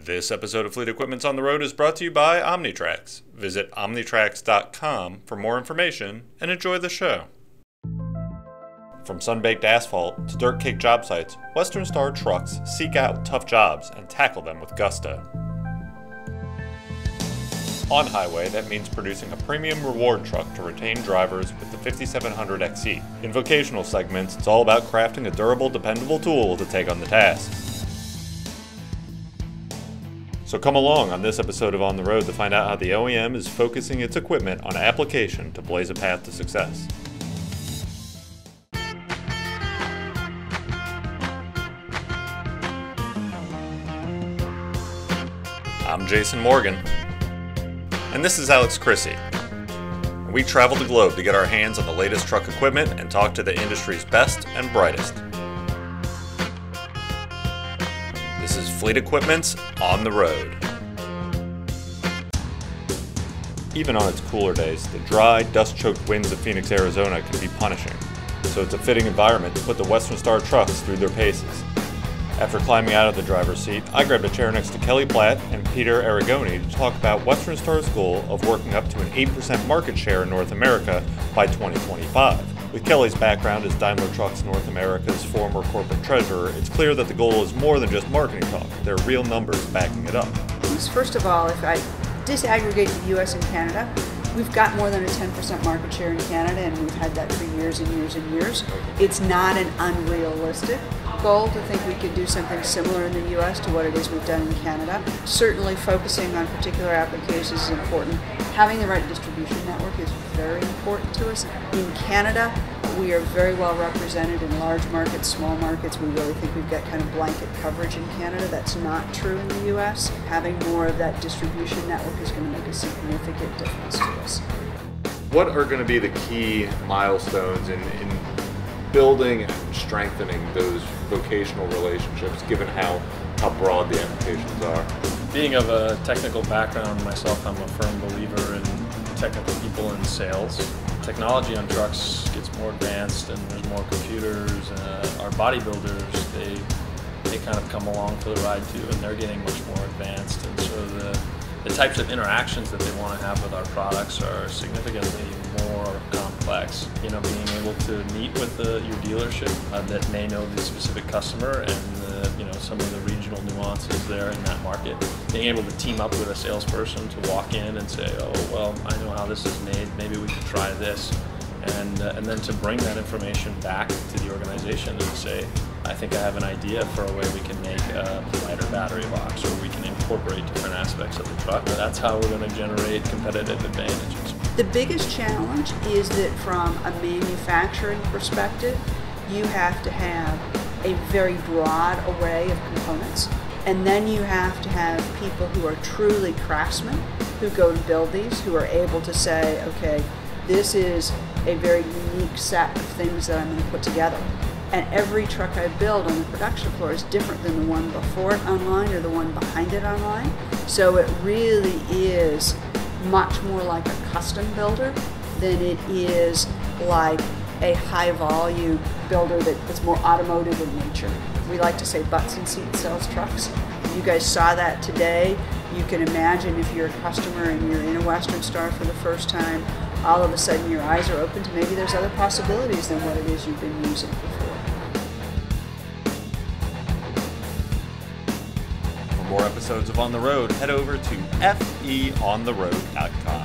This episode of Fleet Equipment's on the Road is brought to you by Omnitrax. Visit omnitrax.com for more information and enjoy the show. From sun-baked asphalt to dirt-caked job sites, Western Star trucks seek out tough jobs and tackle them with gusto. On highway, that means producing a premium reward truck to retain drivers with the 5700 XE. In vocational segments, it's all about crafting a durable, dependable tool to take on the task. So come along on this episode of On the Road to find out how the OEM is focusing its equipment on application to blaze a path to success. I'm Jason Morgan. And this is Alex Chrissy. We travel the globe to get our hands on the latest truck equipment and talk to the industry's best and brightest. This is Fleet Equipment's On the Road. Even on its cooler days, the dry, dust-choked winds of Phoenix, Arizona can be punishing, so it's a fitting environment to put the Western Star trucks through their paces. After climbing out of the driver's seat, I grabbed a chair next to Kelley, Platt, and Peter Arrigoni to talk about Western Star's goal of working up to an 8% market share in North America by 2025. With Kelley's background as Daimler Trucks North America's former corporate treasurer, it's clear that the goal is more than just marketing talk. There are real numbers backing it up. First of all, if I disaggregate the US and Canada, we've got more than a 10% market share in Canada, and we've had that for years and years and years. It's not an unrealistic goal to think we could do something similar in the US to what it is we've done in Canada. Certainly focusing on particular applications is important. Having the right distribution network is very important to us. In Canada, we are very well represented in large markets, small markets. We really think we've got kind of blanket coverage in Canada. That's not true in the US. Having more of that distribution network is going to make a significant difference to us. What are going to be the key milestones in building and strengthening those vocational relationships, given how broad the applications are? Being of a technical background myself, I'm a firm believer in technical people in sales. Technology on trucks gets more advanced and there's more computers. Our bodybuilders, they kind of come along for the ride too, and they're getting much more advanced. And so the types of interactions that they want to have with our products are significantly more complex. You know, being able to meet with your dealership that may know the specific customer and some of the regional nuances there in that market. Being able to team up with a salesperson to walk in and say, oh, well, I know how this is made, maybe we could try this. And then to bring that information back to the organization and say, I think I have an idea for a way we can make a lighter battery box, or we can incorporate different aspects of the truck. That's how we're going to generate competitive advantages. The biggest challenge is that from a manufacturing perspective, you have to have a very broad array of components, and then you have to have people who are truly craftsmen who go to build these, who are able to say, okay, this is a very unique set of things that I'm going to put together. And every truck I build on the production floor is different than the one before it online or the one behind it online. So it really is much more like a custom builder than it is like a high volume builder that's more automotive in nature. We like to say butts and seats sells trucks. You guys saw that today. You can imagine if you're a customer and you're in a Western Star for the first time, all of a sudden your eyes are open to maybe there's other possibilities than what it is you've been using before. For more episodes of On the Road, head over to feontheroad.com.